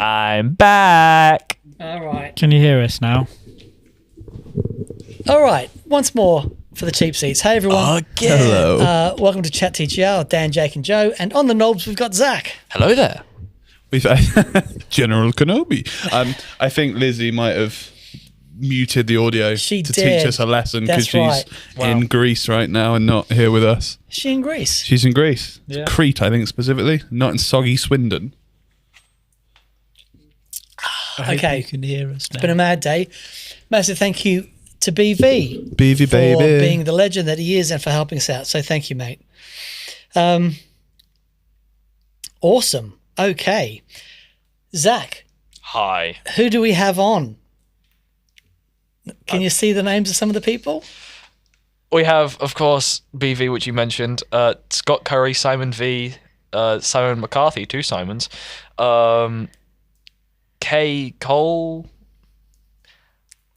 I'm back. All right. Can you hear us now? All right. Once more for the cheap seats. Hey, everyone. Hello. Welcome to Chat TGR, Dan, Jake, and Joe. And on the knobs, we've got Zach. Hello there. We've General Kenobi. I think Lizzie might have muted the audio She to did. teach us a lesson because she's That's right. in Greece right now and not here with us. Is she in Greece? She's in Greece. Yeah. Crete, I think, specifically. Not in soggy Swindon. I hope Okay. you can hear us now. It's been a mad day. Massive thank you to BV. BV for baby. being the legend that he is and for helping us out. So thank you, mate. Awesome. Okay. Zach, Hi. who do we have on? Can you see the names of some of the people? We have, of course, BV, which you mentioned. Scott Curry, Simon V, Simon McCarthy, 2 Simons. K. Cole.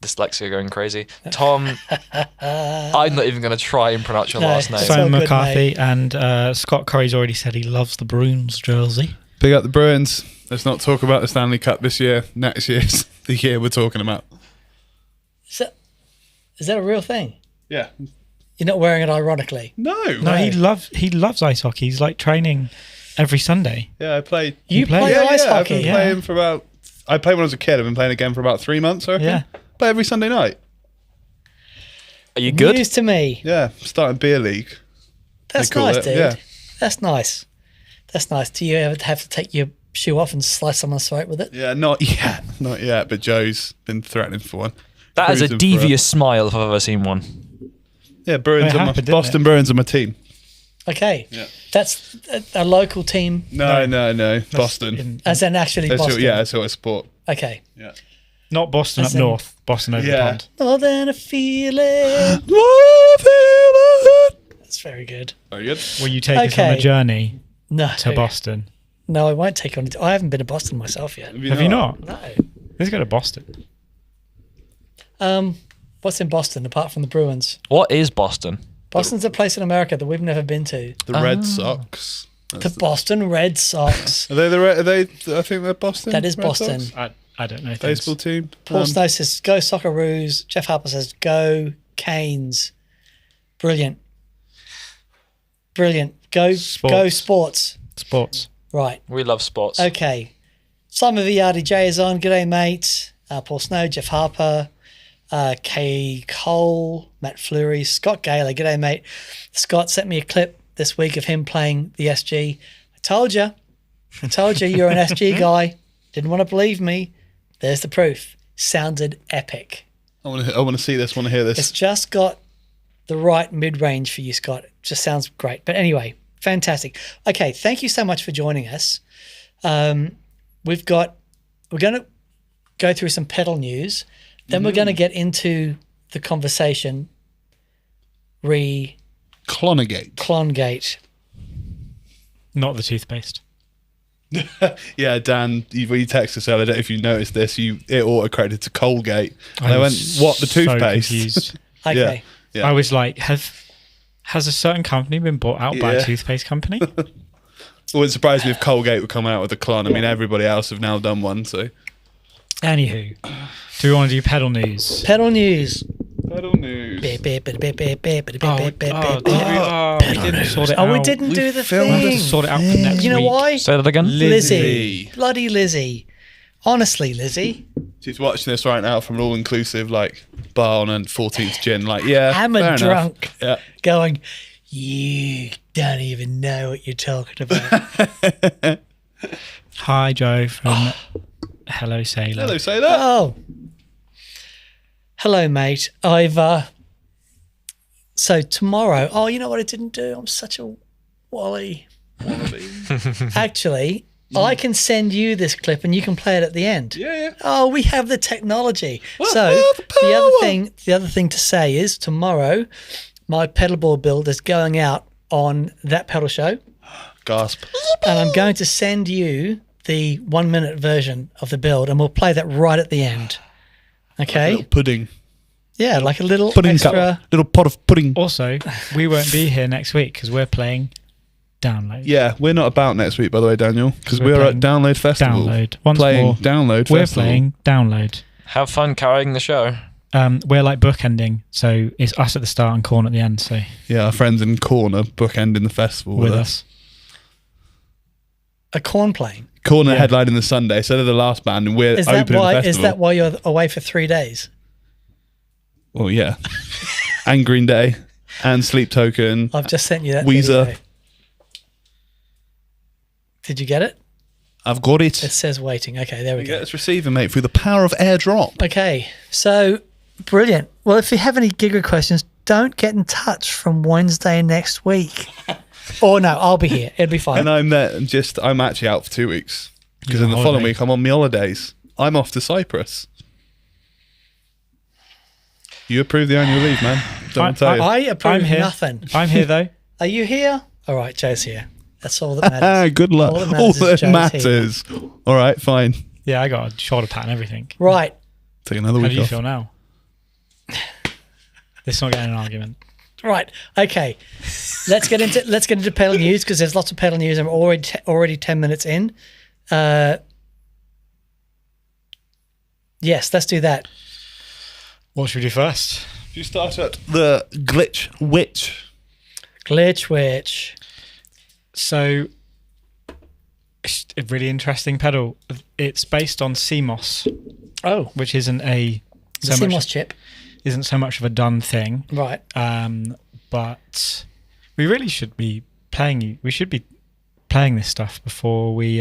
Dyslexia going crazy. Tom. I'm not even going to try and pronounce your No, last name. so Simon good, McCarthy and Scott Curry's already said he loves the Bruins jersey. Big up the Bruins. Let's not talk about the Stanley Cup this year. Next year's the year we're talking about. Is that a real thing? Yeah. You're not wearing it ironically. No. No, he loves ice hockey. He's like training every Sunday. Yeah, I played. You play? play Yeah, ice I've hockey? been playing for about... I played when I was a kid. I've been playing again for about 3 months, I reckon. Yeah. Play every Sunday night. Are you good? News to me. Yeah, starting beer league. That's They call nice, it, dude. yeah. That's nice. That's nice. Do you ever have to take your shoe off and slice someone's throat with it? Yeah, not yet. Not yet, but Joe's been threatening for one. That is a Cruising for devious smile if I've ever seen one. Yeah, Bruins It are my, happened, didn't Boston it? Bruins are my team. Okay. Yeah. That's a local team, No. Boston. as in actually That's Boston. that's who I support. Okay. Yeah. Not Boston As up in- north. Boston over the Yeah. pond. More than a feeling. That's very good. Very good. Will you take us on Okay. a journey No. to Boston? No, I won't take on it. I haven't been to Boston myself yet. Have you not? No. Let's go to Boston. What's in Boston apart from the Bruins? What is Boston? Boston's a place in America that we've never been to. The Red Sox. The Boston Red Sox. Are they the Red? Are they? I think they're Boston. That is Red Boston. Sox? I don't know. things. Baseball team. Paul Snow says, go Socceroos. Jeff Harper says, go Canes. Brilliant. Brilliant. Go sports. Sports. Right. We love sports. Okay. Simon VRDJ is on. G'day, mate. Paul Snow, Jeff Harper, Kay Cole, Matt Fleury, Scott Gaylor. G'day, mate. Scott sent me a clip this week of him playing the SG. I told you you're an SG guy. Didn't want to believe me. There's the proof. Sounded epic. I want to see this. Want to hear It's this? just got the right mid-range for you, Scott. It just sounds great. But anyway, fantastic. Okay, thank you so much for joining us. We're going to go through some pedal news. Then we're going to get into the conversation Clonagate. Klongate. Not the toothpaste. Yeah, Dan, when you texted us earlier, if you noticed this, it auto-credited to Colgate. And I went, what, the so toothpaste? confused. Okay. Yeah. I was like, has a certain company been bought out by Yeah. a toothpaste company? It wouldn't surprise me if Colgate would come out with a Klon. I mean, everybody else have now done one, so. Anywho, do we want to do pedal news? Pedal news. Pedal news. We didn't sort it out. Oh, we didn't do the We'll have to thing. sort it out for next week. You know why? Say that again. Lizzie. Bloody Lizzie. Honestly, Lizzie. She's watching this right now from an all-inclusive, bar on a 14th gin. Yeah, Hammered fair enough. drunk. Yeah. Going, you don't even know what you're talking about. Hi, Joe from Hello Sailor. Hello, say that. Oh. Hello, mate. So tomorrow, you know what I didn't do? I'm such a wally. Actually, I can send you this clip and you can play it at the end. Yeah. Oh, we have the technology. Well, So the the other thing to say is tomorrow, my pedalboard build is going out on that pedal show, Gasp. and I'm going to send you the 1-minute version of the build, and we'll play that right at the end. Okay? Little pudding. Yeah, like a little Pudding extra. cup. Little pot of pudding. Also, we won't be here next week because we're playing Download. Yeah, we're not about next week, by the way, Daniel, because We're we're at playing Download Festival. Download. Once playing more, Download we're Festival. playing Download. Have fun carrying the show. We're like bookending, so it's us at the start and Korn at the end. So Yeah, our friends in Corner bookending the festival with us. A corn plane. Corner Yeah. headlining the Sunday, so they're the last band, and we're Is that opening why? the Is festival. that why you're away for 3 days? Well, yeah. And Green Day, and Sleep Token. I've just sent you that. Weezer. video. Did you get it? I've got it. It says waiting. Okay, there we go. Get us receiving, mate, through the power of airdrop. Okay, so brilliant. Well, if you have any gig requests, don't get in touch from Wednesday next week. Or no, I'll be here. It'll be fine. And I'm there, and I'm actually out for 2 weeks because You're in the on following holiday. week I'm on my holidays. I'm off to Cyprus. You approve the annual leave, man. Don't tell you. I approve I'm here. nothing. I'm here though. Are you here? All right, Joe's here. That's all that matters. Ah, good luck. All that All matters is that Joe's matters. All right, fine. Yeah, I got a shoulder pad and everything. Right. Take another How week do you off. feel now? This is not getting an argument. Right. Okay. Let's get into pedal news because there's lots of pedal news. I'm already 10 minutes in. Yes, let's do that. What should we do first? You start at the Glitch Witch. Glitch Witch. So, it's a really interesting pedal. It's based on CMOS, Oh, which isn't the CMOS chip. isn't so much of a done thing. Right. But we really should be playing. We should be playing this stuff before we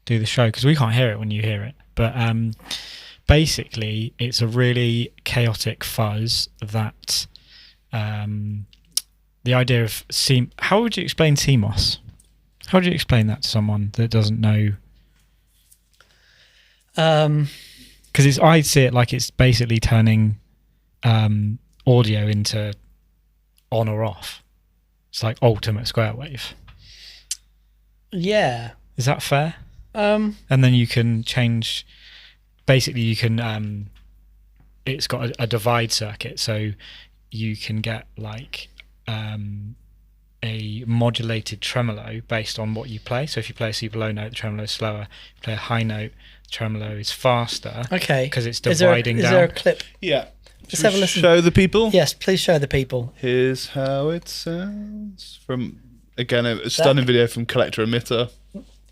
do the show because we can't hear it when you hear it. But basically, it's a really chaotic fuzz that. The idea of how would you explain CMOS? How would you explain that to someone that doesn't know? Because I see it like it's basically turning audio into on or off. It's like ultimate square wave. Yeah. Is that fair? Um. And then you can change. Basically, you can. It's got a divide circuit, so you can get like. A modulated tremolo based on what you play. So if you play a super low note, the tremolo is slower. If you play a high note, the tremolo is faster. Okay. Because it's Is dividing there down. a clip? Yeah. Just have a listen. Show the people. Yes, please show the people. Here's how it sounds from, again, a stunning video from Collector Emitter.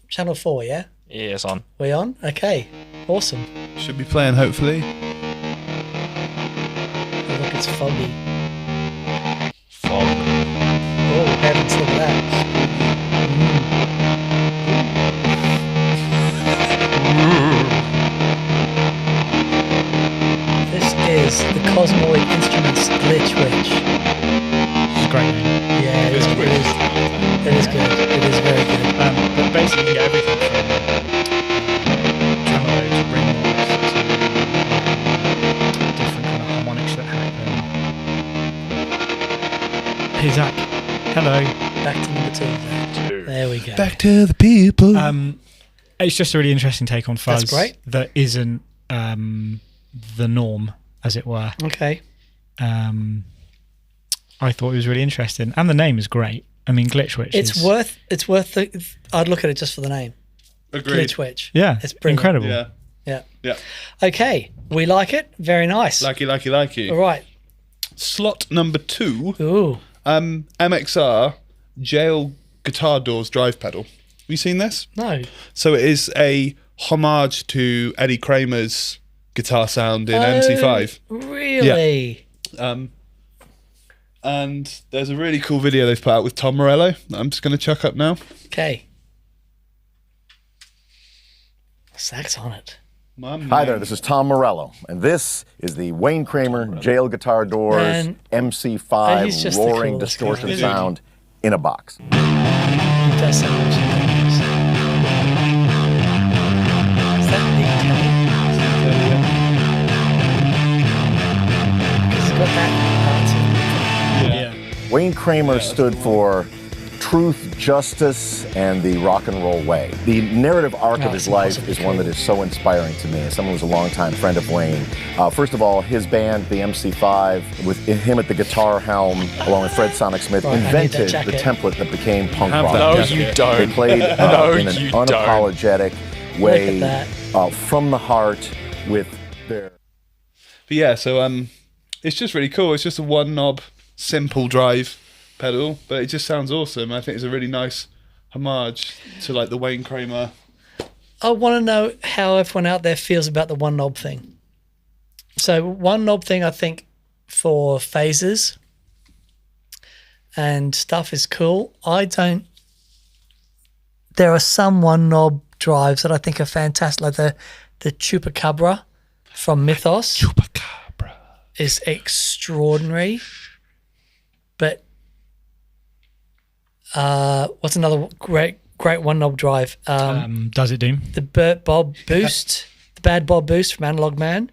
Channel 4, yeah? Yeah, it's on. We on? Okay. Awesome. Should be playing, hopefully. Oh, look, it's foggy. Fog. Oh, heavens, look at that. This is the Cosmoid Instruments Glitch Witch. It's a great name. Yeah, it is good. It is good. It is very good. But basically, you get everything from tremolo to ring noise to different kind of harmonics that happen. Hey, Zach. Hello. Back to number 2. There we go. Back to the people. It's just a really interesting take on fuzz. That's great. That isn't the norm, as it were. Okay. I thought it was really interesting, and the name is great. I mean, Glitch Witch. It's worth I'd look at it just for the name. Agreed. Glitch Witch. Yeah, It's brilliant. incredible. Yeah. Yeah. Yeah. Okay. We like it. Very nice. Likey. All right. Slot number 2. Ooh. MXR Jail Guitar Doors Drive Pedal. Have you seen this? No. So it is a homage to Eddie Kramer's guitar sound in MC5. Really? And there's a really cool video they've put out with Tom Morello that I'm just going to chuck up now. Okay. Sax on it. Hi there, this is Tom Morello, and this is the Wayne Kramer Jail Guitar Doors Man, he's MC5 just the roaring coolest distortion guy. sound in a box. It does sound really nice. Is that big tail? It's got that part. Yeah. Wayne Kramer stood for truth, justice, and the rock and roll way. The narrative arc of his life is one that is so inspiring to me. As someone who's a longtime friend of Wayne, first of all, his band, the MC5, with him at the guitar helm, along with Fred Sonic Smith, invented the template that became punk rock. No, you don't. They played in an unapologetic way, from the heart, with their... But yeah, so it's just really cool. It's just a one knob, simple drive pedal, but it just sounds awesome. I think it's a really nice homage to like the Wayne Kramer. I want to know how everyone out there feels about the one knob thing. So one knob thing, I think, for phases and stuff is cool. There are some one knob drives that I think are fantastic, like the Chupacabra from Mythos. Chupacabra is extraordinary. But what's another great one knob drive? Does it Doom? The Bert Bob Boost, the Bad Bob Boost from Analog Man.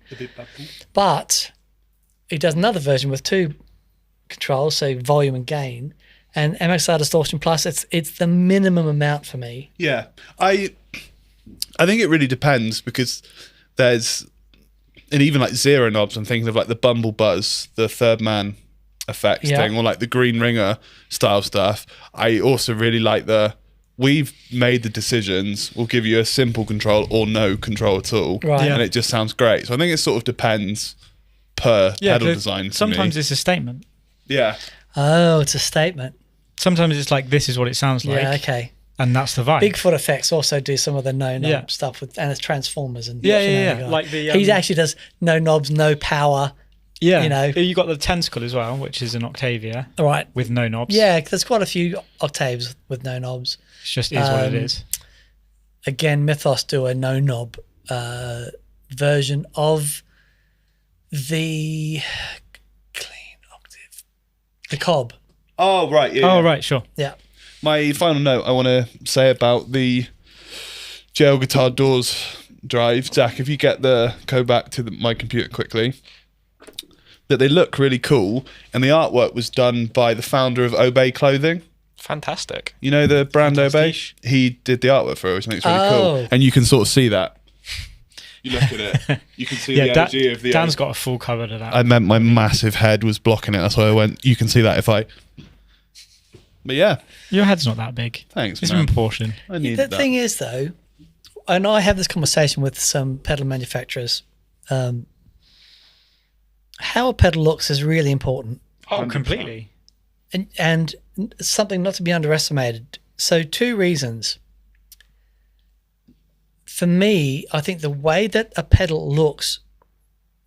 But he does another version with 2 controls, so volume and gain. And MXR Distortion Plus, it's the minimum amount for me. Yeah, I think it really depends, because there's, and even like zero knobs, I'm thinking of like the Bumble Buzz, the Third Man effects thing, or like the Green Ringer style stuff. I also really like we've made the decisions, we'll give you a simple control or no control at all, and it just sounds great. So I think it sort of depends per pedal design. Sometimes it's a statement. Yeah. Oh, it's a statement. Sometimes it's like, this is what it sounds like. Yeah, okay. And that's the vibe. Bigfoot Effects also do some of the no knob stuff with, and it's Transformers and like the he actually does no knobs, no power. Yeah, you know, you got the Tentacle as well, which is an Octavia, right, with no knobs. Yeah, there's quite a few octaves with no knobs. It just is what it is. Again, Mythos do a no knob version of the clean octave, the Cobb. Oh right, yeah. Oh right, sure. Yeah. My final note I want to say about the Jail Guitar Doors drive, Zach, if you get the code back to my computer quickly, that they look really cool, and the artwork was done by the founder of Obey Clothing. Fantastic. You know the brand Obey? He did the artwork for it, which I think it's really cool. And you can sort of see that. You look at it, you can see the energy of the... Dan's got a full cover to that. I meant my massive head was blocking it, that's why I went, you can see that if I... But yeah. Your head's not that big. Thanks, it's man. in proportion. I need the that. thing is, though, and I have this conversation with some pedal manufacturers, how a pedal looks is really important. Oh, completely. And something not to be underestimated. So 2 reasons. For me, I think the way that a pedal looks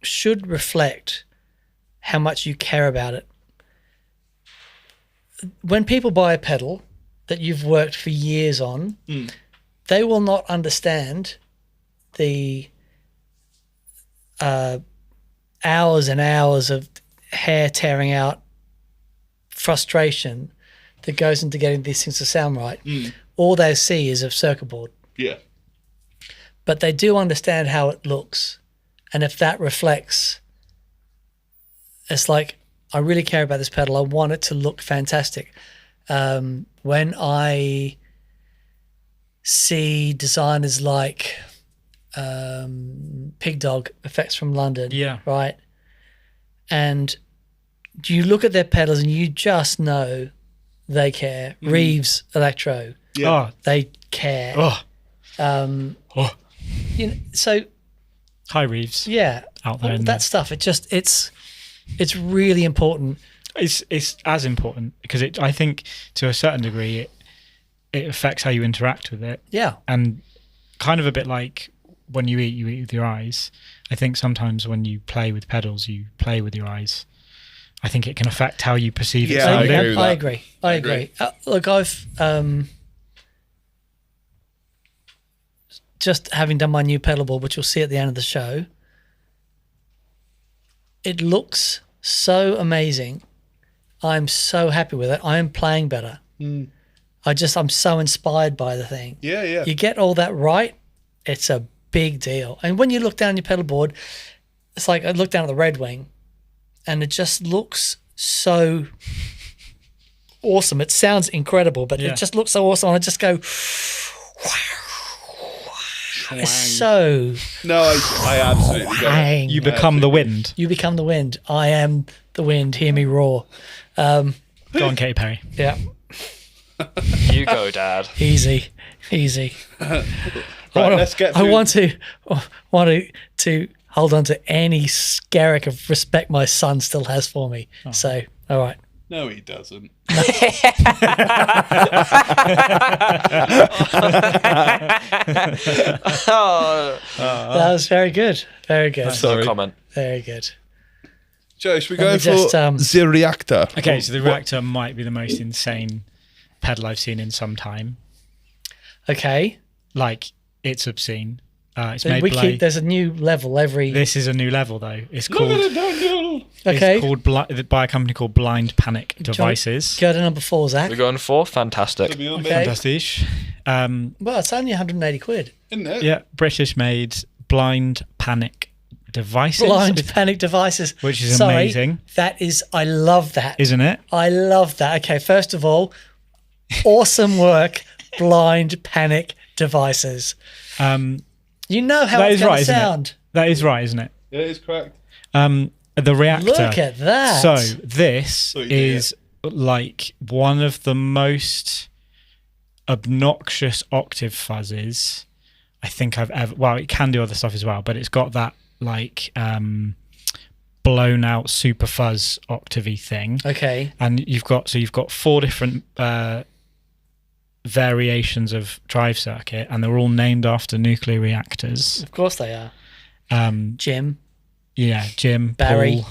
should reflect how much you care about it. When people buy a pedal that you've worked for years on, they will not understand the hours and hours of hair tearing out frustration that goes into getting these things to sound right. All they see is a circuit board. Yeah. But they do understand how it looks. And if that reflects, it's like, I really care about this pedal. I want it to look fantastic. When I see designers like Pig Dog Effects from London, right? And you look at their pedals and you just know they care. Reeves Electro, they care. You know, so hi Reeves, out there. That stuff. It's really important. It's as important because I think to a certain degree it affects how you interact with it. Yeah, and kind of a bit like when you eat with your eyes. I think sometimes when you play with pedals, you play with your eyes. I think it can affect how you perceive it. Yeah, I agree. I agree. Look, I've just having done my new pedalboard, which you'll see at the end of the show. It looks so amazing. I'm so happy with it. I am playing better. I'm so inspired by the thing. Yeah, yeah. You get all that right, it's a big deal. And when you look down your pedal board, it's like I look down at the Red Wing and it just looks so awesome. It sounds incredible, but Yeah. it just looks so awesome. I just go, it's so No, I absolutely get it. hang. You become the wind. You become the wind. I am the wind. Hear me roar. Go on, Katy Perry. Yeah, You go, Dad. easy. Right, let's get I through. want to hold on to any skerrick of respect my son still has for me. So, all right. No, he doesn't. That was very good. Very good. No Sorry. comment. Very good. Joe, should we Let go me for just, the Reactor? Okay, so the Reactor might be the most insane pedal I've seen in some time. Okay. Like, it's obscene. It's So made there's a new level every. This is a new level, though. It's Look called... at it, Daniel. Okay. It's called by a company called Blind Panic Devices. Go to number 4, Zach. We're going for fantastic. Okay. Fantastic. Well, it's only 180 quid. Isn't it? Yeah, British made Blind Panic Devices. Blind panic devices. Which is Sorry, amazing. That is, I love that. Isn't it? I love that. Okay, first of all, awesome work, Blind Panic Devices. You know how That it's is going right, to isn't it? sound. That is right, isn't it? Yeah, it is correct. The Reactor. Look at that. So this Oh, yeah. is like one of the most obnoxious octave fuzzes I think I've ever. Well, it can do other stuff as well, but it's got that like blown out super fuzz octavey thing. Okay. And you've got 4 different variations of drive circuit, and they're all named after nuclear reactors. Of course they are. Jim, Yeah, Jim, Barry. Paul,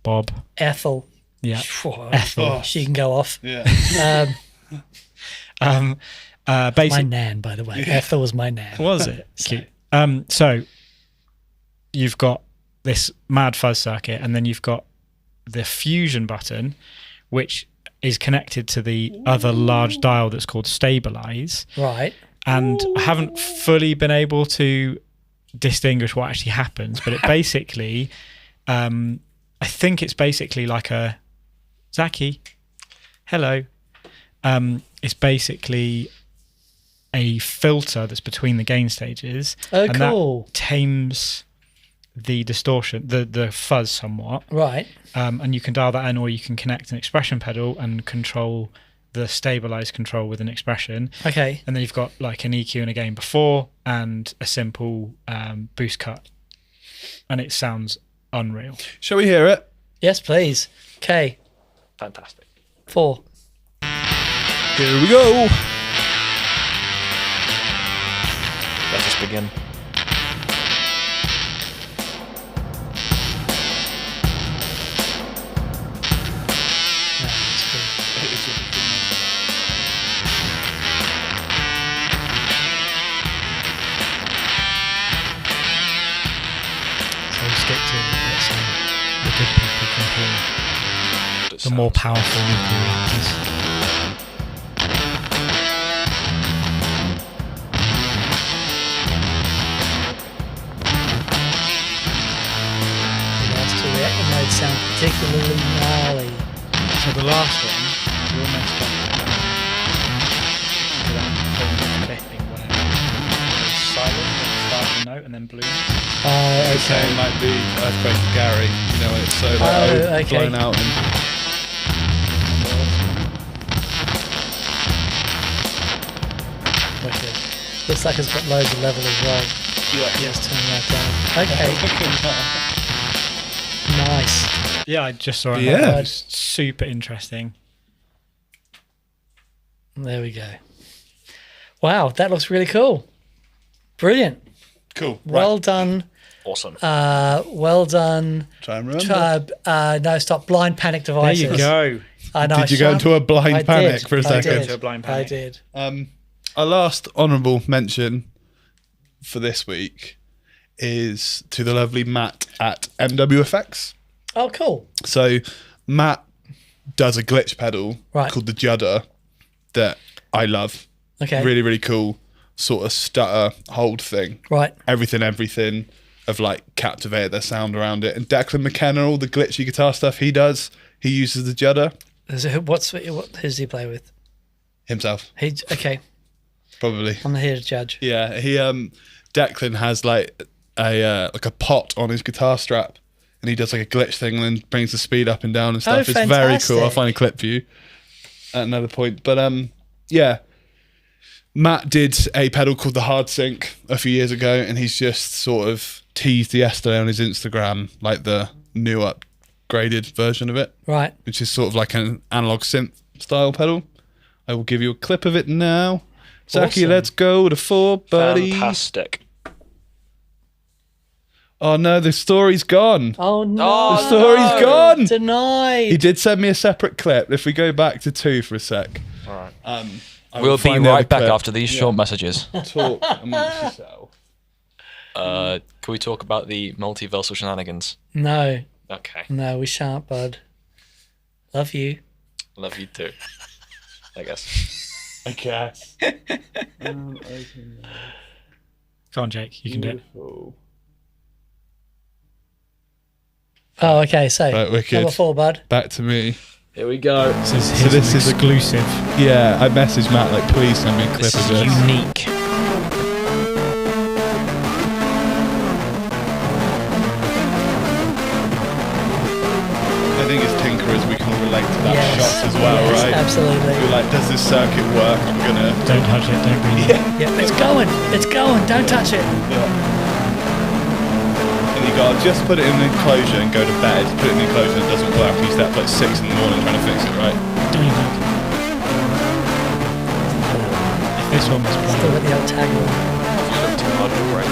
Bob. Ethel. Yeah, Whoa, Ethel. She can go off. Yeah. My Basically, nan, by the way. Ethel was my nan. was it cute? So you've got this mad fuzz circuit, and then you've got the fusion button, which is connected to the other large dial that's called stabilize. Right. And I haven't fully been able to distinguish what actually happens, but it basically, I think it's basically like a Zaki. Hello. It's basically a filter that's between the gain stages. Oh, and cool. that tames the distortion, the fuzz somewhat. Right. And you can dial that in, or you can connect an expression pedal and control the stabilized control with an expression. Okay. And then you've got like an EQ and a gain before, and a simple boost cut. And it sounds unreal. Shall we hear it? Yes, please. Okay. Fantastic. 4. Here we go. Let us begin. So we stick to what the good people can hear. The more powerful nuclear reactors. The last 2 reactor modes sound particularly gnarly. So the last one, we almost got to that point of clipping where it was silent at the start of the note and then blue. Okay. It might be Earthquake of Gary, you know, when it's so like, okay. blown out. And Wicked. Looks like it's got loads of level as well. yeah. Just turn that down. Okay. Nice. Yeah, I just saw it. Yeah. It was super interesting. There we go. Wow, that looks really cool. Brilliant. Cool. Well Right. done. Awesome. Well done. Try and remember. No, stop. Blind panic There devices. you go. I know, Did you go into a blind I panic did. for a I second? did. Into a blind I panic. did. Our last honourable mention for this week is to the lovely Matt at MWFX. Oh, cool. So Matt does a glitch pedal Right. called the Judder that I love. Okay. Really, really cool sort of stutter hold thing. Right. Everything have like captivated their sound around it. And Declan McKenna, all the glitchy guitar stuff he does, he uses the Judder. Who's he play with? Himself, Okay. probably. I'm not here to judge. Yeah, he Declan has like a pot on his guitar strap, and he does like a glitch thing and then brings the speed up and down and stuff. It's very fantastic. cool. I'll find a clip for you at another point. But yeah, Matt did a pedal called the Hard Sync a few years ago, and he's just sort of teased yesterday on his Instagram like the new upgraded version of it, Right. which is sort of like an analog synth style pedal. I will give you a clip of it now. Zaki, Awesome. let's go to 4, buddy. Fantastic. Oh no, the story's gone. Oh no. The story's gone. Denied. He did send me a separate clip. If we go back to 2 for a sec. All right. I We'll will be find the other right back clip. after these short messages. Talk amongst yourself. Can we talk about the multiversal shenanigans? No. Okay. No, we shan't, bud. Love you. Love you too. I guess. I guess. Come on, Jake. You can do it. Oh, okay. So, Right, wicked. number 4, bud. Back to me. Here we go. This is exclusive. Yeah, I messaged Matt like, please send me a clip This of is this. unique. I think as tinkerers we can all relate to that Yes. shot as well, Yes, right? absolutely. You're like, does this circuit work? I'm gonna. Don't touch it. Don't breathe. Yeah, it's going. It's going. Don't touch it. And you gotta just put it in the enclosure and go to bed. Put it in the enclosure and it doesn't work. You stay up like 6 in the morning trying to fix it, right? Don't even look. If this one was Still playing, got the old tag on. You look too hard to break.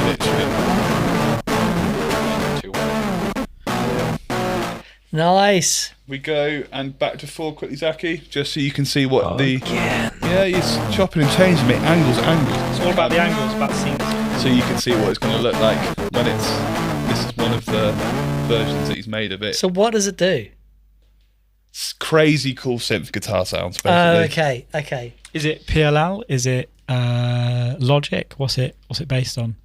Literally. Too hard. Nice. We go and back to 4 quickly, Zaki, just so you can see what Yeah, he's chopping and changing it, angles. it's all about the angles, about the scenes. So you can see what it's going to look like when it's. This is one of the versions that he's made of it. So what does it do? It's crazy cool synth guitar sounds, Oh, basically. okay. Is it PLL? Is it Logic? What's it based on?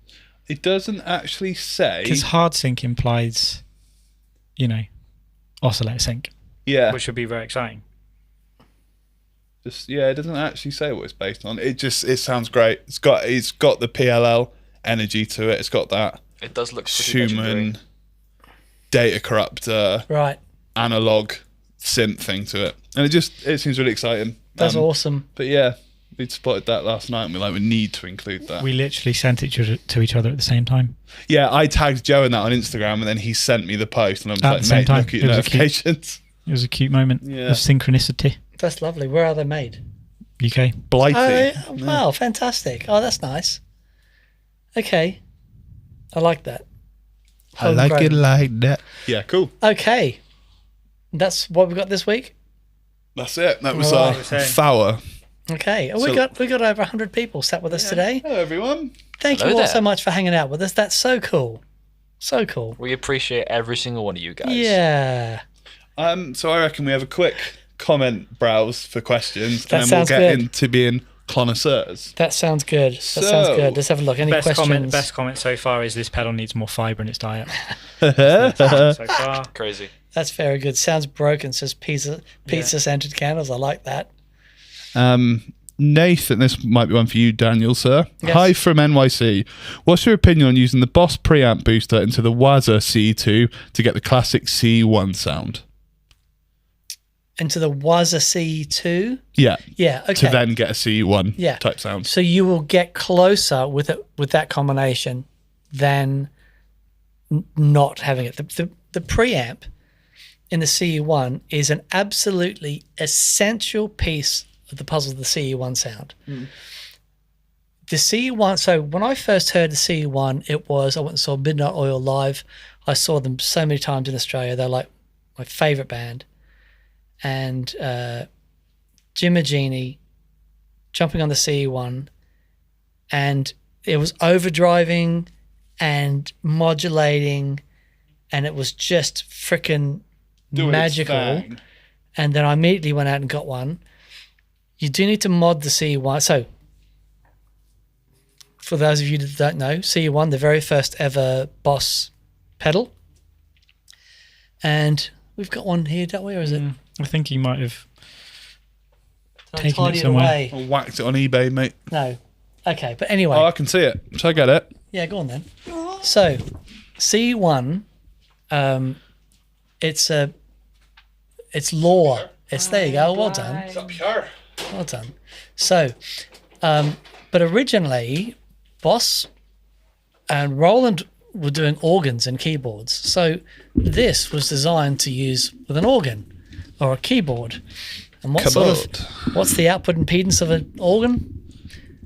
It doesn't actually say. Because hard sync implies, oscillator sync, Yeah, which would be very exciting. it doesn't actually say what it's based on. It sounds great. It's got the PLL energy to it. It's got that It does look pretty legendary. Schumann data corrupter Right. analog synth thing to it, and it seems really exciting. That's awesome. But yeah, we'd spotted that last night, and we need to include that. We literally sent it to each other at the same time. Yeah, I tagged Joe in that on Instagram, and then he sent me the post, and I was At like, the same mate, time. look at your It was a cute- notifications. It was a cute moment Yeah. of synchronicity. That's lovely. Where are they made? UK. Blighty. Oh, wow, fantastic. Oh, that's nice. Okay. I like that. I like it Homegrown. like that. Yeah, cool. Okay. That's what we got this week. That's it. That was All our right. Fower. Okay. So- we got over 100 people sat with us today. Hello, everyone. Thank Hello you all there. so much for hanging out with us. That's so cool. So cool. We appreciate every single one of you guys. Yeah. So I reckon we have a quick comment browse for questions, That and then we'll sounds get good. into being connoisseurs. That sounds good. That sounds So- good. Let's have a look. Any questions? Best comment so far is this pedal needs more fibre in its diet. So far. Crazy. That's very good. Sounds broken. Says pizza scented candles. I like that. Nathan, this might be one for you, Daniel, sir. Yes. Hi from NYC. What's your opinion on using the Boss preamp booster into the Waza CE2 to get the classic CE1 sound? Into the Waza C2. Yeah, Yeah. Okay. to then get a CE1 Yeah. type sound. So you will get closer with it with that combination than not having it. The preamp in the CE1 is an absolutely essential piece of the puzzle of the CE1 sound. The CE1. So when I first heard the CE1, I went and saw Midnight Oil live. I saw them so many times in Australia. They're like my favorite band. And Jim Magini jumping on the CE1, and it was overdriving and modulating, and it was just freaking Doing its magical. thing. And then I immediately went out and got one. You do need to mod the CE1. So, for those of you that don't know, CE1, the very first ever Boss pedal. And we've got one here, don't we? Or is it? I think he might have Did I taken tidy it somewhere. away? I whacked it on eBay, mate. No. Okay, but anyway. Oh, I can see it. Shall I get it? Yeah, go on then. So, C1, it's lore. It's there you go. Well done. Well done. So, but originally, Boss and Roland were doing organs and keyboards. So this was designed to use with an organ or a keyboard. And what's the output impedance of an organ?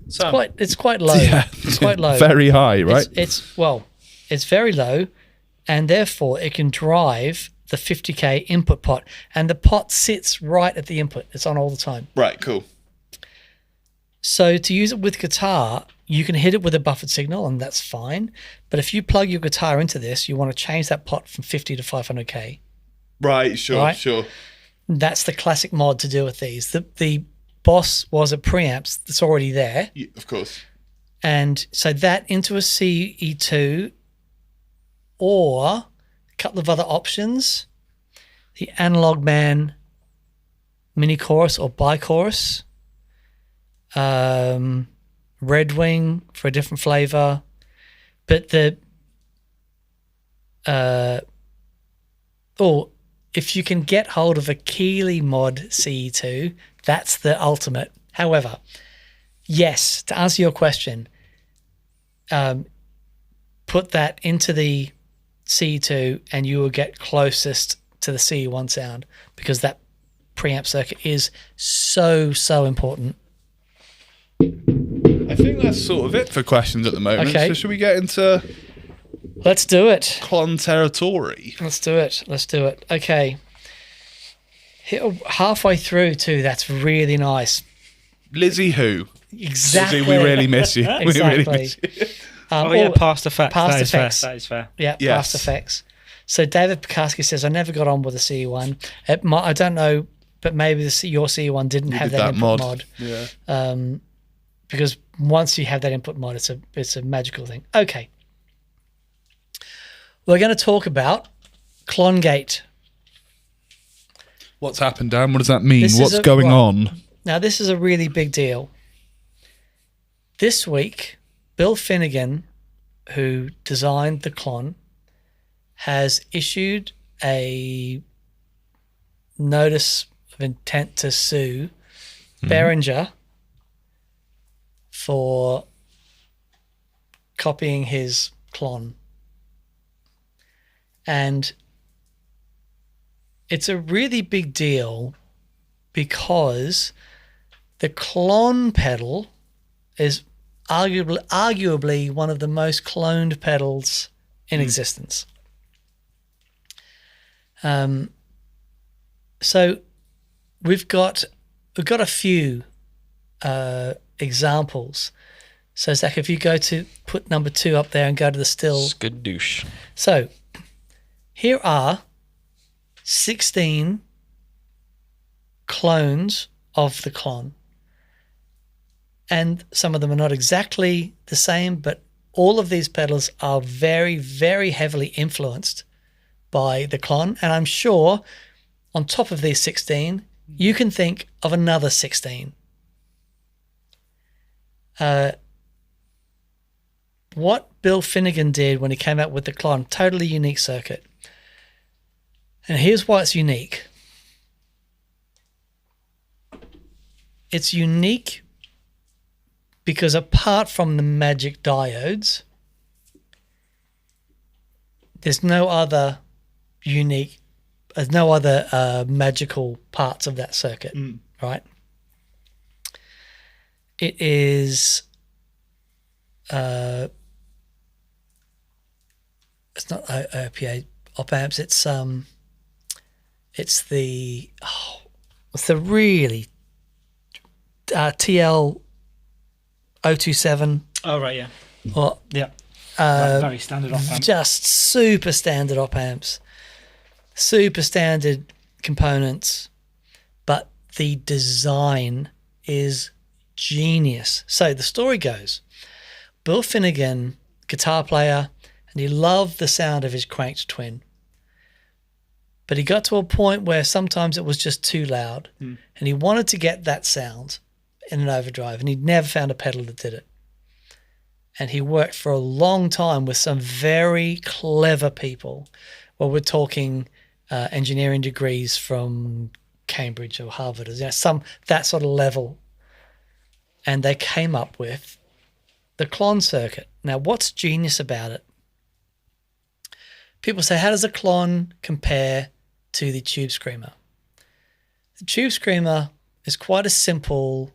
It's quite low. Yeah. It's quite low. Very high, right? It's very low, and therefore it can drive the 50k input pot, and the pot sits right at the input. It's on all the time. Right, cool. So to use it with guitar, you can hit it with a buffered signal, and that's fine. But if you plug your guitar into this, you want to change that pot from 50 to 500k. Right, sure. That's the classic mod to do with these. The Boss was a preamps that's already there. Yeah, of course. And so that into a CE2 or a couple of other options, the Analog Man mini chorus or bi-chorus, Red Wing for a different flavor, but if you can get hold of a Keeley mod CE2, that's the ultimate. However, yes, to answer your question, put that into the CE2 and you will get closest to the CE1 sound, because that preamp circuit is so important. I think that's sort of it for questions at the moment. Okay. So should we get into Let's do it. Klon territory? Let's do it. Okay. Halfway through too, that's really nice. Lizzie who? Exactly. Lizzie, we really miss you. We really Exactly. miss you. Past effects. Past That is effects. fair. That is fair. Yeah, Yes. past effects. So David Pekarsky says, I never got on with the CE1. I don't know, but maybe your CE1 didn't have did that input mod. Yeah. Because once you have that input mod, it's a magical thing. Okay. We're going to talk about KLONGATE. What's happened, Dan? What does that mean? This is What's going on? Now, this is a really big deal. This week, Bill Finnegan, who designed the Klon, has issued a notice of intent to sue Behringer for copying his Klon. And it's a really big deal because the Klon pedal is arguably one of the most cloned pedals in existence. So we've got a few examples. So Zach, if you go to put number 2 up there and go to the still. Skadoosh. So here are 16 clones of the Klon. And some of them are not exactly the same, but all of these pedals are very, very heavily influenced by the Klon. And I'm sure on top of these 16, you can think of another 16. What Bill Finnegan did when he came out with the Klon, totally unique circuit. And here's why it's unique. It's unique because apart from the magic diodes, there's no other magical parts of that circuit, right? It is, it's not OPA op amps. It's the really TL 027. Oh, right, yeah. Or Yeah. Very standard op amp. just super standard op amps, super standard components, but the design is genius. So the story goes, Bill Finnegan, guitar player, and he loved the sound of his cranked twin. But he got to a point where sometimes it was just too loud, and he wanted to get that sound in an overdrive, and he'd never found a pedal that did it. And he worked for a long time with some very clever people. Well, we're talking engineering degrees from Cambridge or Harvard, some that sort of level. And they came up with the Klon circuit. Now, what's genius about it? People say, how does a Klon compare to the Tube Screamer? The Tube Screamer is quite a simple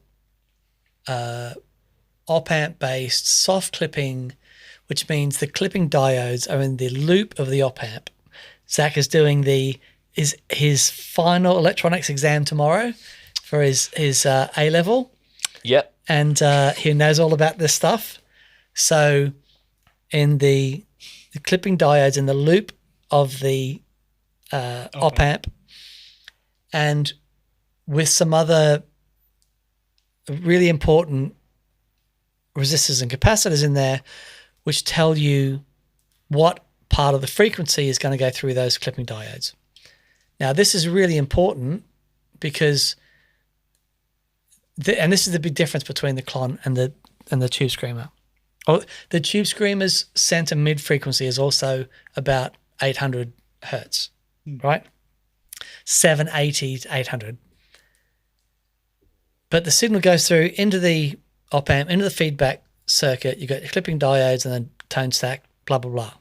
op-amp based soft clipping, which means the clipping diodes are in the loop of the op-amp. Zach is doing his final electronics exam tomorrow for his A-level. Yep. And he knows all about this stuff. So in the clipping diodes in the loop of the op-amp, and with some other really important resistors and capacitors in there, which tell you what part of the frequency is going to go through those clipping diodes. Now, this is really important because, and this is the big difference between the Klon and the Tube Screamer. Oh, the Tube Screamer's center mid frequency is also about 800 hertz, right? 780 to 800. But the signal goes through into the op-amp, into the feedback circuit. You've got your clipping diodes and then tone stack, blah, blah, blah.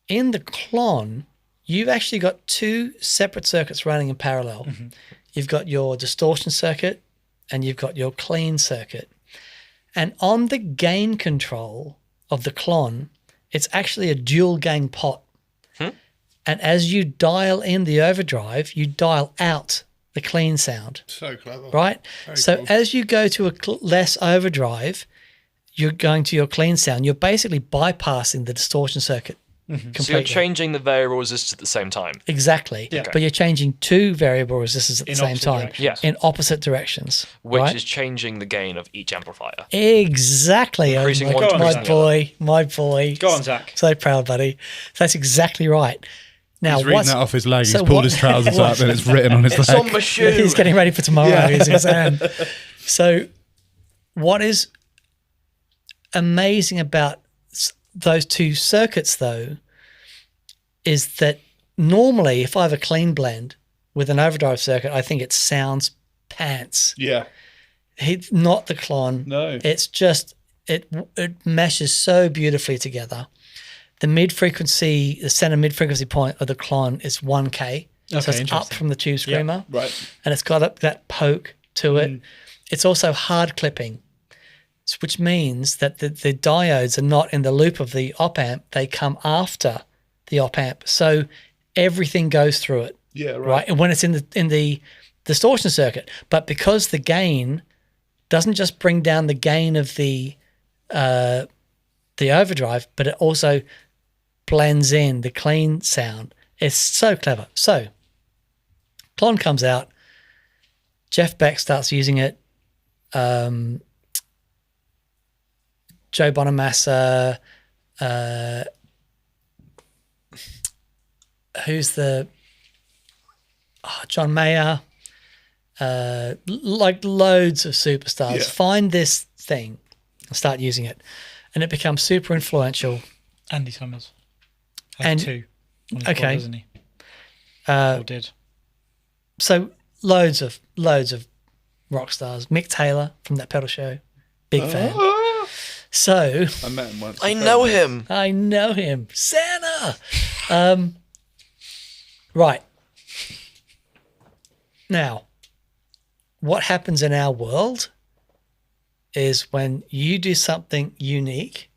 In the Klon, you've actually got two separate circuits running in parallel. Mm-hmm. You've got your distortion circuit and you've got your clean circuit. And on the gain control of the Klon, it's actually a dual gain pot. And as you dial in the overdrive, you dial out the clean sound. So clever. Right? Very so cool. as you go to a less overdrive, you're going to your clean sound. You're basically bypassing the distortion circuit completely. So you're changing the variable resistors at the same time. Exactly. Yeah. But you're changing two variable resistors at the same time. Yeah. In opposite directions. Which right? is changing the gain of each amplifier. Exactly. Increasing my, one to my increasing the boy, my boy. Go on, Zach. So proud, buddy. That's exactly right. Now, He's reading that off his leg. so He's pulled what- his trousers up and it's written on his It's leg. on my shoe. He's getting ready for tomorrow. He's exam. So what is amazing about those two circuits, though, is that normally if I have a clean blend with an overdrive circuit, I think it sounds pants. Yeah. Not the Klon. No. It's just, it meshes so beautifully together. The mid-frequency, the center mid-frequency point of the Klon is 1K. So it's up interesting. from the Tube Screamer. Right. And it's got that poke to it. It's also hard clipping, which means that the diodes are not in the loop of the op-amp. They come after the op-amp. So everything goes through it. Yeah, Right. And when it's in the distortion circuit. But because the gain doesn't just bring down the gain of the overdrive, but it also blends in the clean sound. It's so clever. So Klon comes out. Jeff Beck starts using it. Joe Bonamassa. Who's the John Mayer. Like loads of superstars. Yeah. Find this thing and start using it. And it becomes super influential. Andy Summers. And- Has two. On his okay. board, doesn't he? Or did. So loads of rock stars. Mick Taylor from That Pedal Show, big fan. So I met him once. I know him. I know him, Santa. Right now, what happens in our world is when you do something unique,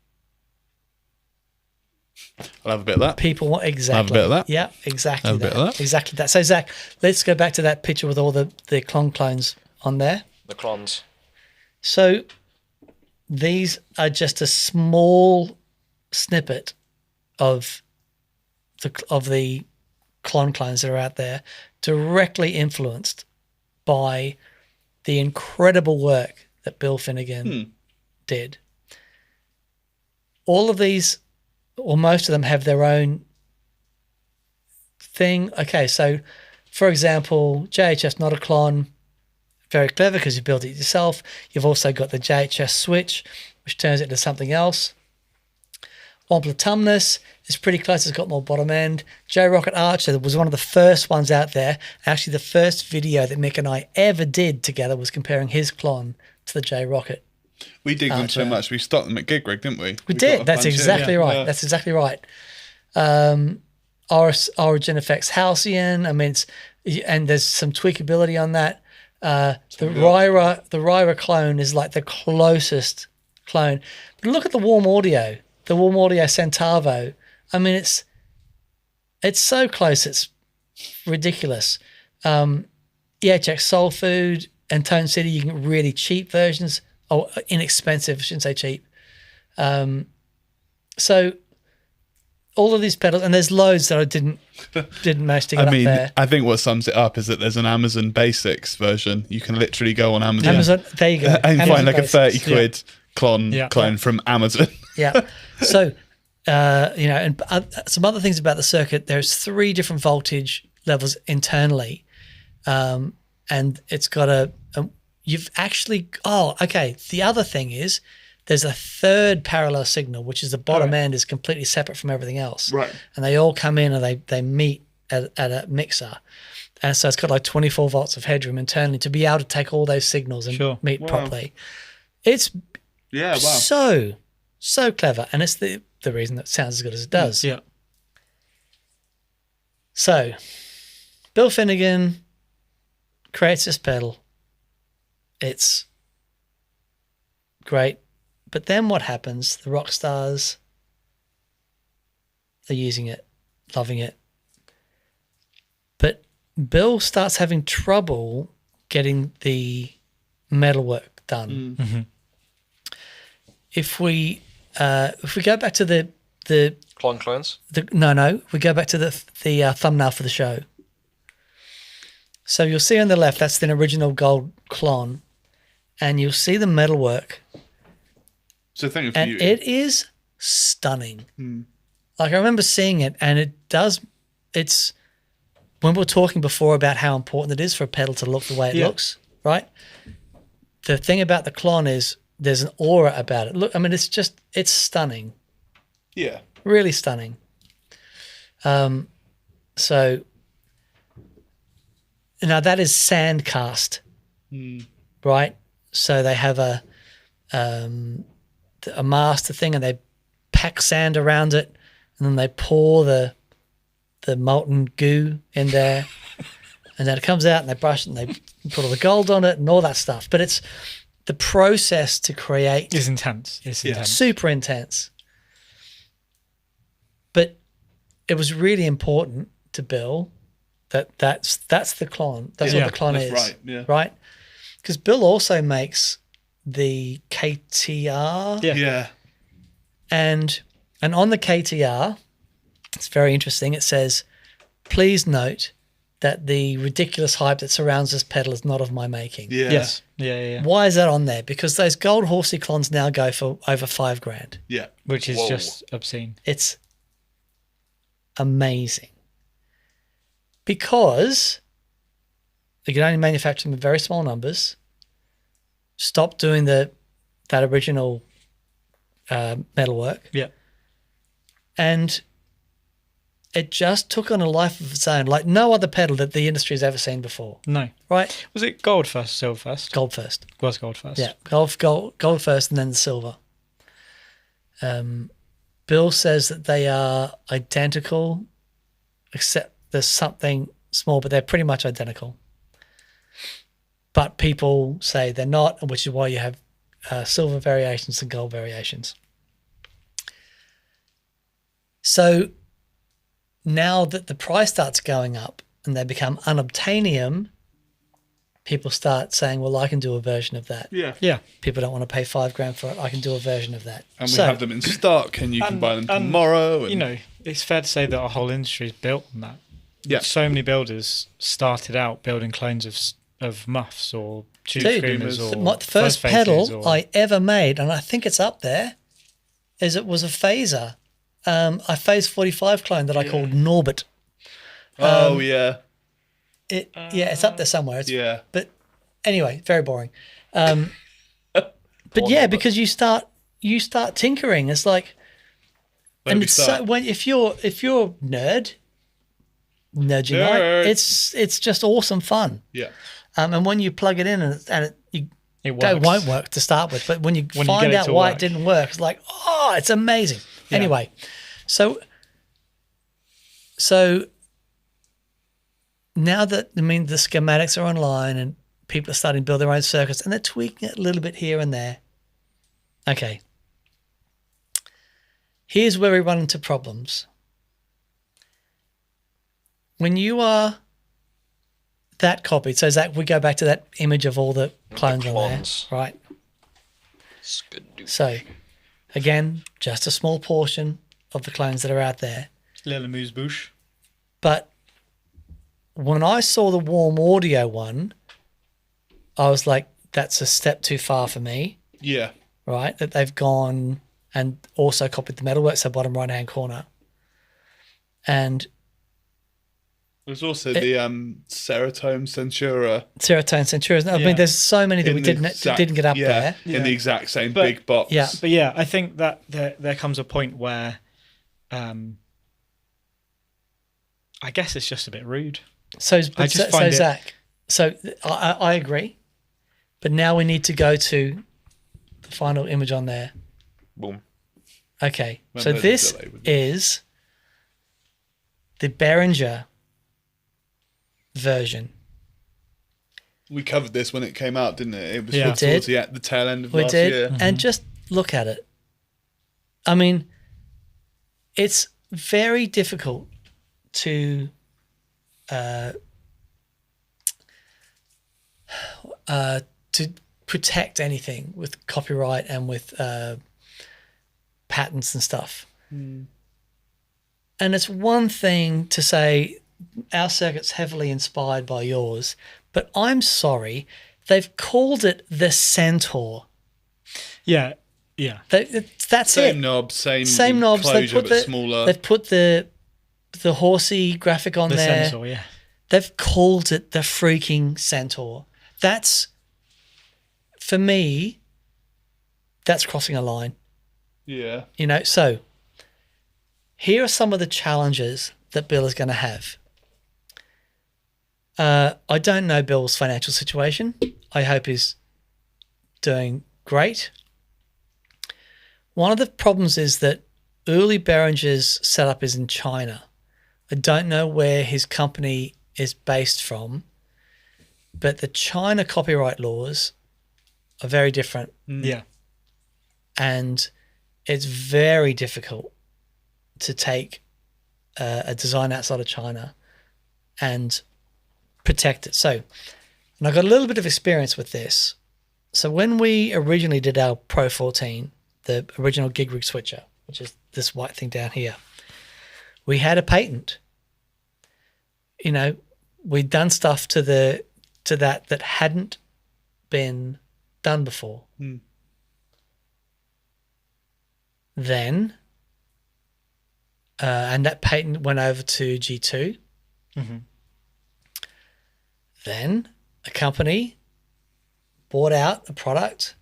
I'll have a bit of that. people want exactly. Have a bit of that. Yeah, exactly Have a that. bit of that. Exactly that. So Zach, let's go back to that picture with all the Klon clones on there. The Klons. So these are just a small snippet of the Klon clones that are out there, directly influenced by the incredible work that Bill Finnegan did. All of these, or most of them, have their own thing. Okay, so for example, JHS not a Klon, very clever because you built it yourself. You've also got the JHS switch, which turns it into something else. Wampler Tumnus is pretty close. It's got more bottom end. J-Rocket Archer was one of the first ones out there. Actually, the first video that Mick and I ever did together was comparing his Klon to the J-Rocket. We dig them so much. We stopped them at Gig Rig, didn't we? We did. That's exactly right. That's exactly right. Origin Effects Halcyon. I mean, and there's some tweakability on that. The Ryra clone is like the closest clone. But look at the Warm Audio. The Warm Audio Centavo. I mean, it's so close. It's ridiculous. EHX Soul Food and Tone City, you can get really cheap versions. Oh, inexpensive. I shouldn't say cheap. So all of these pedals, and there's loads that I didn't manage to get up there. I think what sums it up is that there's an Amazon Basics version. You can literally go on Amazon. There you go. And find like Basics. a 30 quid clone from Amazon. Yeah. So, and some other things about the circuit, there's 3 different voltage levels internally. And it's got you've actually, the other thing is there's a third parallel signal, which is the bottom end is completely separate from everything else. Right. And they all come in and they meet at a mixer. And so it's got like 24 volts of headroom internally to be able to take all those signals and meet properly. It's so clever. And it's the reason that it sounds as good as it does. Yeah. So Bill Finnegan creates this pedal. It's great. But then what happens? The rock stars are using it, loving it. But Bill starts having trouble getting the metalwork done. Mm-hmm. If we go back to the Klon clones? If we go back to the thumbnail for the show. So you'll see on the left, that's the original gold Klon, and you'll see the metalwork. So thank you for and you. It is stunning. Like I remember seeing it, and it's when we were talking before about how important it is for a pedal to look the way it looks, right? The thing about the Klon is there's an aura about it. Look, I mean, it's stunning. Yeah. Really stunning. So now that is sand cast, right? So they have a master thing, and they pack sand around it, and then they pour the molten goo in there, and then it comes out, and they brush it, and they put all the gold on it and all that stuff. But it's the process to create is intense. It's intense. Super intense. But it was really important to Bill that's the Klon. That's what the Klon is. Right. Yeah. Right? Because Bill also makes the KTR. Yeah. And on the KTR, it's very interesting. It says, please note that the ridiculous hype that surrounds this pedal is not of my making. Yeah. Yes. Yeah. Why is that on there? Because those gold horsey Klons now go for over $5,000. Yeah. Which is just obscene. It's amazing. Because they can only manufacture them in very small numbers. Stop doing that original metalwork. Yeah. And it just took on a life of its own, like no other pedal that the industry has ever seen before. No. Right? Was it gold first, silver first? Gold first. It was gold first. Yeah, gold first, and then the silver. Bill says that they are identical, except there's something small, but they're pretty much identical. But people say they're not, which is why you have silver variations and gold variations. So now that the price starts going up and they become unobtainium, people start saying, well, I can do a version of that. Yeah. People don't want to pay $5,000 for it. I can do a version of that. And we have them in stock, and you can buy them tomorrow. And it's fair to say that our whole industry is built on that. Yeah. So many builders started out building clones of muffs or tube Dude, screamers or the first fuzz pedal faces I ever made, and I think it's up there, is it was a phaser, a Phase 45 clone that I called Norbert. Oh yeah. It's up there somewhere. Yeah. But anyway, very boring. But yeah, because you start tinkering. It's like, and it's so if you're nerd unite, it's just awesome fun. Yeah. And when you plug it in and it works. won't work to start with, but when you find out why it didn't work, it's like, oh, it's amazing. Yeah. Anyway, so now that the schematics are online and people are starting to build their own circuits and they're tweaking it a little bit here and there. Okay. Here's where we run into problems. When you are that copied, so Zach, we go back to that image of all the clones on there, right? So, again, just a small portion of the clones that are out there. Little amuse bouche. But when I saw the warm audio one, I was like, that's a step too far for me. Yeah. Right? That they've gone and also copied the metalwork, so bottom right-hand corner. And there's also the Serotonin Centura. I mean, there's so many that we didn't get up there. In the exact same big box. Yeah. But yeah, I think that there comes a point where I guess it's just a bit rude. Zach, I agree. But now we need to go to the final image on there. Boom. Okay. So this is the Behringer version. We covered this when it came out, didn't it? It was towards the tail end of last year. Mm-hmm. And just look at it. I mean, it's very difficult to protect anything with copyright and with patents and stuff. And it's one thing to say our circuit's heavily inspired by yours, but I'm sorry, they've called it the Centaur. Yeah, yeah. That's same it. Knobs, same knobs. Closure, but smaller. They've put the horsey graphic on there. The Centaur, yeah. They've called it the freaking Centaur. That's, for me, that's crossing a line. Yeah. You know, so here are some of the challenges that Bill is going to have. I don't know Bill's financial situation. I hope he's doing great. One of the problems is that early Behringer's setup is in China. I don't know where his company is based from, but the China copyright laws are very different. Yeah. And it's very difficult to take a design outside of China and protect it. So, and I got a little bit of experience with this. So when we originally did our Pro 14, the original gig rig switcher, which is this white thing down here, we had a patent. You know, we'd done stuff to that hadn't been done before. Then, and that patent went over to G2. Mm-hmm. Then a company bought out a product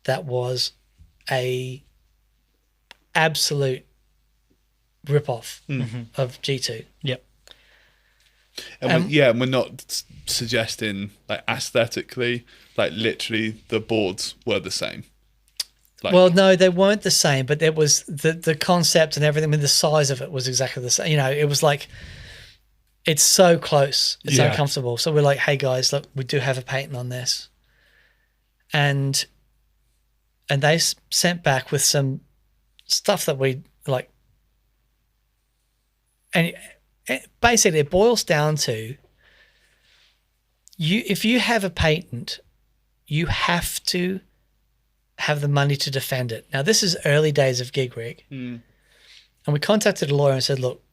that was a absolute rip-off of G2. Yep. And we're not suggesting like aesthetically, like literally the boards were the same. Like, well, no, they weren't the same, but it was the concept and everything. I mean, the size of it was exactly the same. You know, it was like, it's so close, it's uncomfortable. So we're like, hey guys, look, we do have a patent on this, and they sent back with some stuff that we like, and basically it boils down to if you have a patent, you have to have the money to defend it. Now, this is early days of gig rig. And we contacted a lawyer and said, look,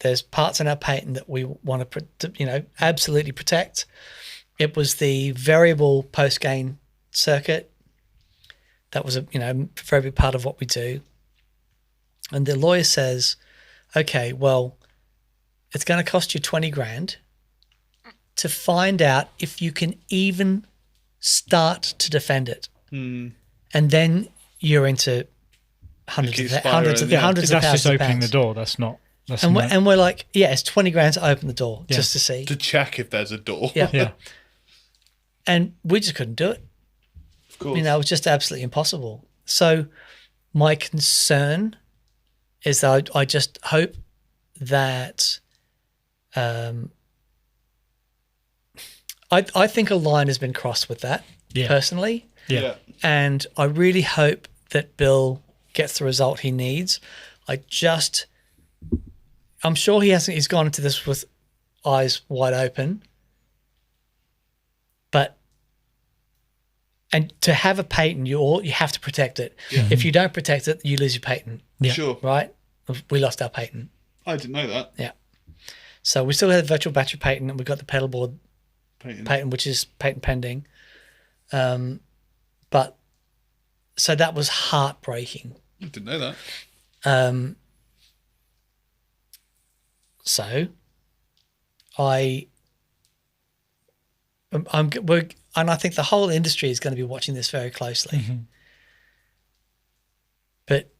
there's parts in our patent that we want to, absolutely protect. It was the variable post-gain circuit. That was a very big part of what we do. And the lawyer says, okay, well, it's going to cost you 20 grand to find out if you can even start to defend it. And then you're into hundreds of thousands of That's just opening pounds. the door. That's not. That's And not. we're like, yeah, it's 20 grand to open the door just to see. To check if there's a door. Yeah. Yeah. And we just couldn't do it. Of course. You know, it was just absolutely impossible. So my concern is that I just hope that I think a line has been crossed with that personally. Yeah. And I really hope that Bill gets the result he needs. I'm sure he's gone into this with eyes wide open. And to have a patent, you have to protect it. Yeah. If you don't protect it, you lose your patent. Yeah. Sure. Right? We lost our patent. I didn't know that. Yeah. So we still have the virtual battery patent, and we've got the pedalboard patent, which is patent pending. But so that was heartbreaking. I didn't know that. So and I think the whole industry is going to be watching this very closely. Mm-hmm. But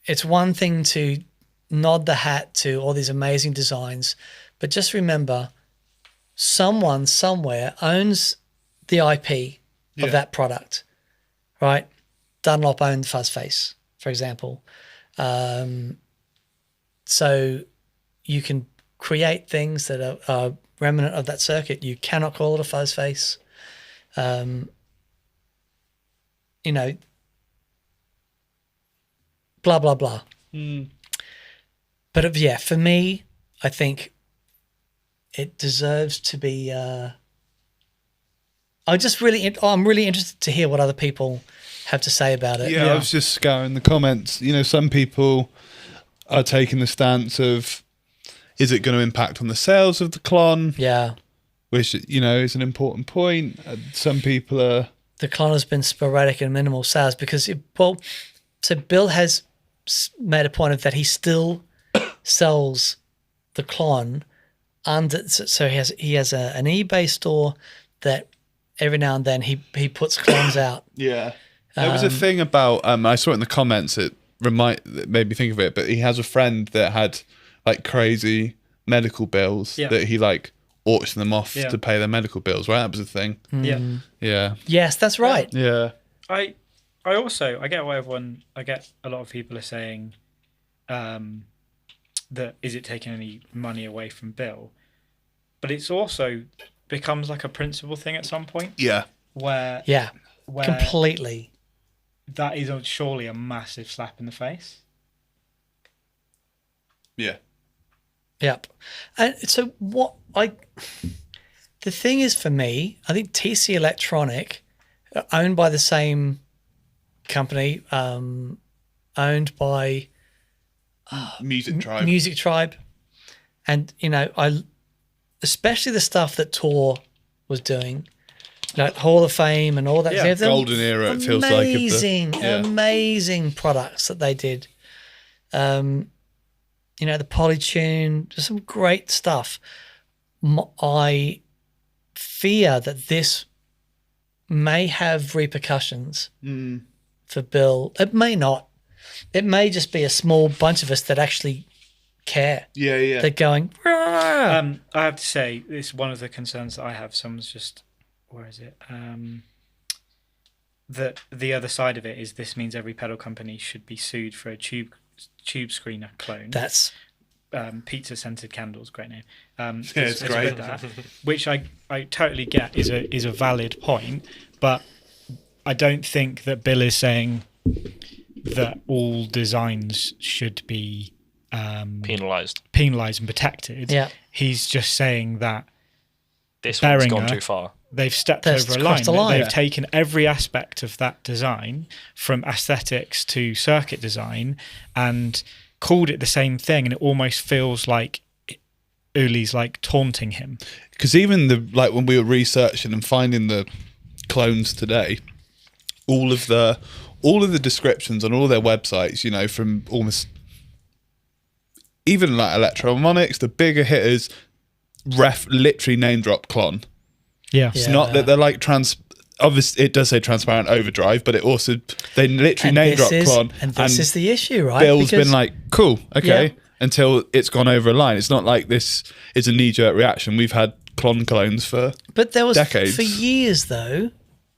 it's one thing to nod the hat to all these amazing designs, but just remember, someone somewhere owns the IP of that product, right? Dunlop owned Fuzzface, for example. So you can create things that are remnant of that circuit. You cannot call it a Fuzzface. You know, blah, blah, blah. But for me, I think it deserves to be. I'm really interested to hear what other people have to say about it. Yeah, I was just scouring the comments. You know, some people are taking the stance of, is it going to impact on the sales of the Klon? Yeah. Which, you know, is an important point. Some people are... The Klon has been sporadic and minimal sales because, so Bill has made a point of that he still sells the Klon under, so he has an eBay store that every now and then he puts Klons out. Yeah. There was a thing about, I saw it in the comments, it made me think of it, but he has a friend that had like crazy medical bills that he like auctioned them off to pay their medical bills, right? That was a thing. Yeah. Yeah. Yes, that's right. Yeah. I get what I get a lot of people are saying that is it taking any money away from Bill? But it's also becomes like a principle thing at some point. Yeah. Where completely. That is surely a massive slap in the face. Yeah. Yep. And so the thing is for me, I think TC Electronic, owned by the same company, owned by Music Tribe. And, you know, especially the stuff that Tor was doing, like Hall of Fame and all that. Yeah, golden era, it feels like. Amazing products that they did. You know, the Polytune, just some great stuff. I fear that this may have repercussions for Bill. It may not. It may just be a small bunch of us that actually care. Yeah. They're going, I have to say, it's one of the concerns that I have. Someone's just, where is it? That the other side of it is this means every pedal company should be sued for a tube screener clone. That's Pizza Scented Candles, great name. It's great. That, which I totally get is a valid point, but I don't think that Bill is saying that all designs should be penalised and protected. Yeah. He's just saying that this one's Behringer, gone too far. They've stepped That's over a crossed line. the line. They've taken every aspect of that design, from aesthetics to circuit design, and called it the same thing. And it almost feels like Uli's like taunting him. Because even when we were researching and finding the clones today, all of the descriptions on all their websites, you know, from almost even like Electroharmonics, the bigger hitters, literally name drop Klon. Yeah. It's not that they're like obviously it does say transparent overdrive, but it also, they literally name drop Klon. And this is the issue, right? Bill's been like, cool, okay, until it's gone over a line. It's not like this is a knee-jerk reaction. We've had Klon clones for decades. For years though,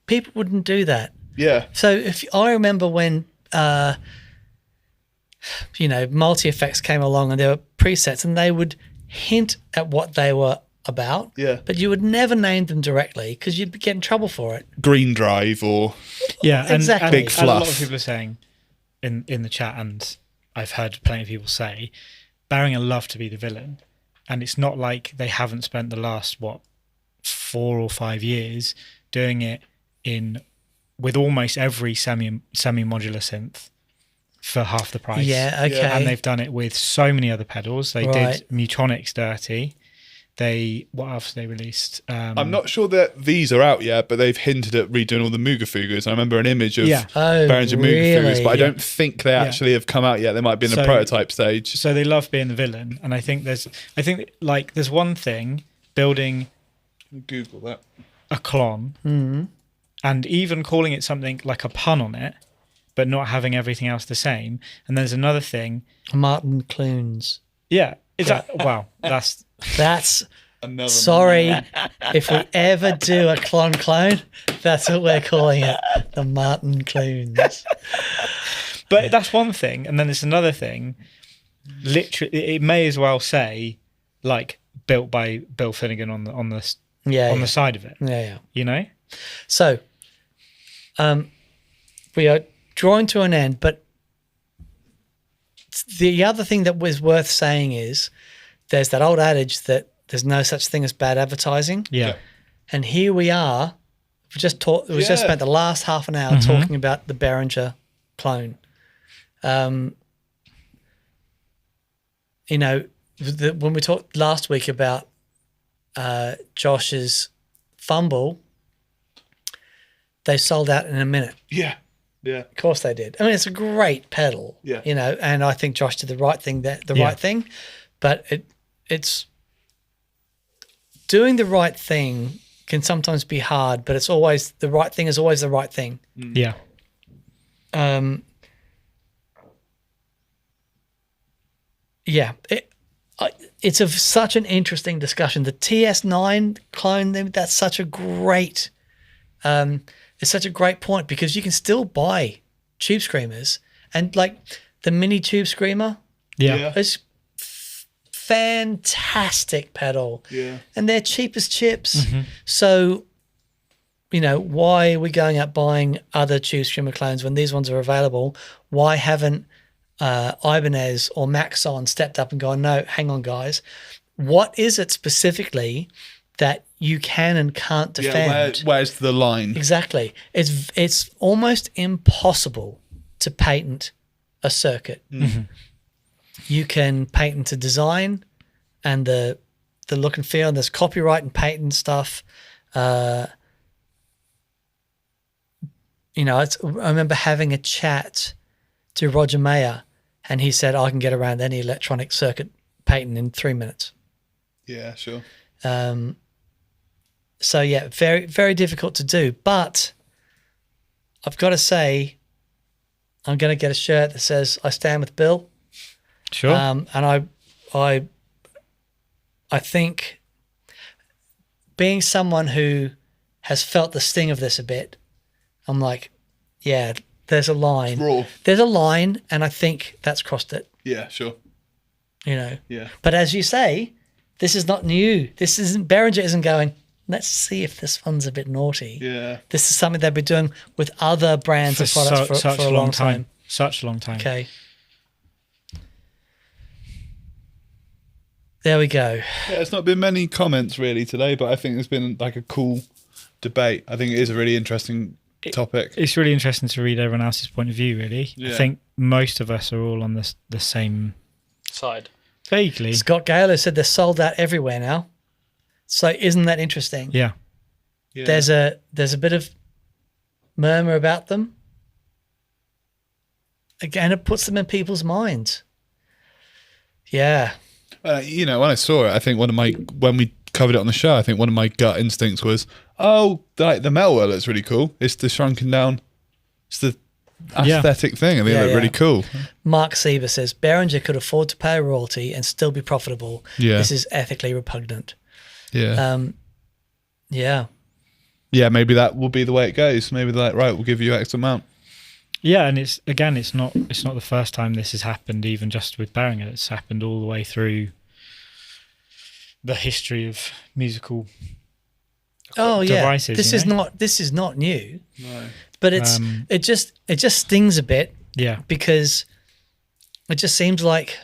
people wouldn't do that. Yeah. So if I remember when multi-effects came along and there were presets and they would hint at what they were about, but you would never name them directly because you'd get in trouble for it. Green drive or exactly. big And fluff. a lot of people are saying in the chat, and I've heard plenty of people say, Behringer love to be the villain, and it's not like they haven't spent the last 4 or 5 years doing it with almost every semi-modular synth for half the price. Yeah, okay. And they've done it with so many other pedals. They did Mutronics dirty. What else they released? I'm not sure that these are out yet, but they've hinted at redoing all the Muga Fugas. I remember an image of Behringer Muga Fugas, but I don't think they actually have come out yet. They might be in the prototype stage. So they love being the villain, and I think there's one thing building. Google that. A Klon, and even calling it something like a pun on it, but not having everything else the same. And there's another thing. Martin Clunes. Yeah. Is that wow? That's another. Sorry, if we ever do a clone, that's what we're calling it, the Martin Clunes. But that's one thing, and then there's another thing. Literally, it may as well say like built by Bill Finnegan on the side of it. Yeah. You know. So, we are drawing to an end, but the other thing that was worth saying is there's that old adage that there's no such thing as bad advertising. Yeah. And here we are. We just spent the last half an hour talking about the Behringer clone. When we talked last week about Josh's fumble, they sold out in a minute. Yeah. Of course they did. I mean, it's a great pedal. Yeah. And I think Josh did the right thing right thing, but it's doing the right thing can sometimes be hard, but it's always the right thing is always the right thing. Yeah. It's such an interesting discussion. The TS9 clone, that's such a great it's such a great point because you can still buy tube screamers, and like the mini tube screamer, it's fantastic pedal, and they're cheap as chips. So, why are we going out buying other tube screamer clones when these ones are available? Why haven't Ibanez or Maxon stepped up and gone, no, hang on, guys, what is it specifically that you can and can't defend? Where's the line? Exactly. It's almost impossible to patent a circuit. You can patent a design and the look and feel, and there's copyright and patent stuff. I remember having a chat to Roger Mayer, and he said, I can get around any electronic circuit patent in 3 minutes. Yeah, sure. So yeah, very, very difficult to do. But I've got to say, I'm going to get a shirt that says "I stand with Bill." Sure. And I think being someone who has felt the sting of this a bit, I'm like, yeah, there's a line. Raw. There's a line, and I think that's crossed it. Yeah, sure. Yeah. But as you say, this is not new. This isn't, Behringer isn't going, let's see if this one's a bit naughty. Yeah. This is something they've been doing with other brands and products for a long time. Such a long time. Okay. There we go. Yeah, it's not been many comments really today, but I think there's been like a cool debate. I think it is a really interesting topic. It's really interesting to read everyone else's point of view, really. Yeah. I think most of us are all on the same side. Vaguely. Scott Gaylor said they're sold out everywhere now. So isn't that interesting? Yeah. There's a bit of murmur about them. Again, it puts them in people's minds. Yeah. You know, when I saw it, I think when we covered it on the show, I think one of my gut instincts was, oh, like the metal looks really cool. It's the shrunken down. It's the aesthetic thing. I think it looked really cool. Mark Sieber says Behringer could afford to pay a royalty and still be profitable. Yeah. This is ethically repugnant. Yeah. Yeah. Yeah, maybe that will be the way it goes. Maybe they're like, right, we'll give you X amount. Yeah, and it's not the first time this has happened. Even just with Behringer, it's happened all the way through the history of musical devices. This is not new. No. But it just stings a bit. Yeah. Because it just seems like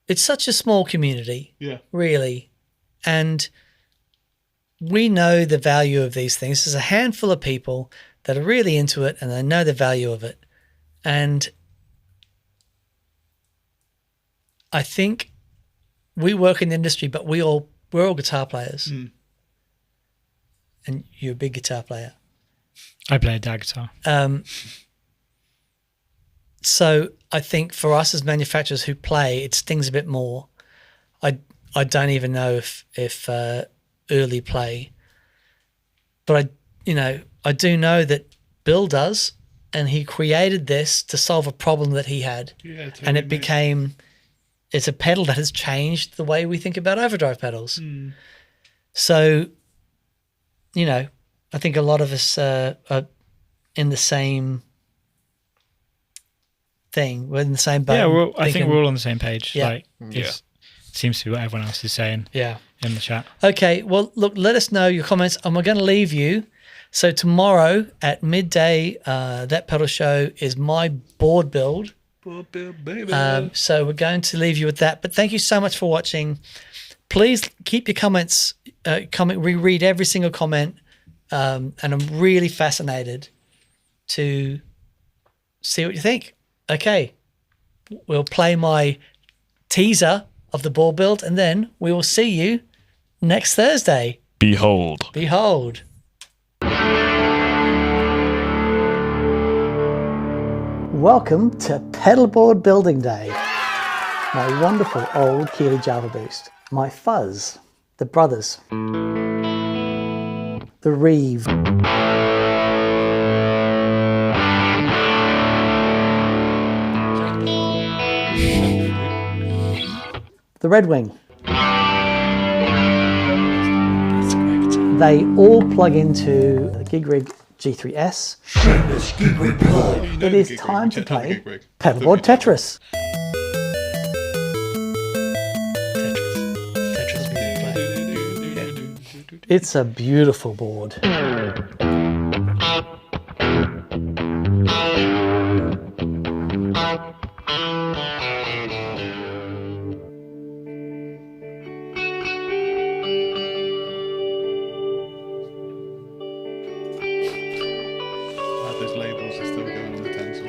it's such a small community. Yeah. Really. And we know the value of these things. There's a handful of people that are really into it and they know the value of it. And I think we work in the industry, but we're all guitar players. Mm. And you're a big guitar player. I play a DAG guitar. So I think for us as manufacturers who play, it stings a bit more. I don't even know if early play, but I do know that Bill does, and he created this to solve a problem that he had. Yeah, totally, and it's a pedal that has changed the way we think about overdrive pedals. Mm. So, I think a lot of us are in the same thing. We're in the same boat. Yeah, I think we're all on the same page. Yeah. It seems to be what everyone else is saying in the chat. Okay, well, look, let us know your comments, and we're going to leave you. So tomorrow at midday, that pedal show is my board build. Board build, baby. So we're going to leave you with that. But thank you so much for watching. Please keep your comments. We read every single comment, and I'm really fascinated to see what you think. Okay, we'll play my teaser of the board build, and then we will see you next Thursday. Behold. Welcome to Pedalboard Building Day. My wonderful old Keeley Java Boost. My fuzz. The brothers. The Reeve. The Red Wing. They all plug into the Gig Rig G3S. It is time to play Pedalboard Tetris. It's a beautiful board. Those labels are still going on the pencil.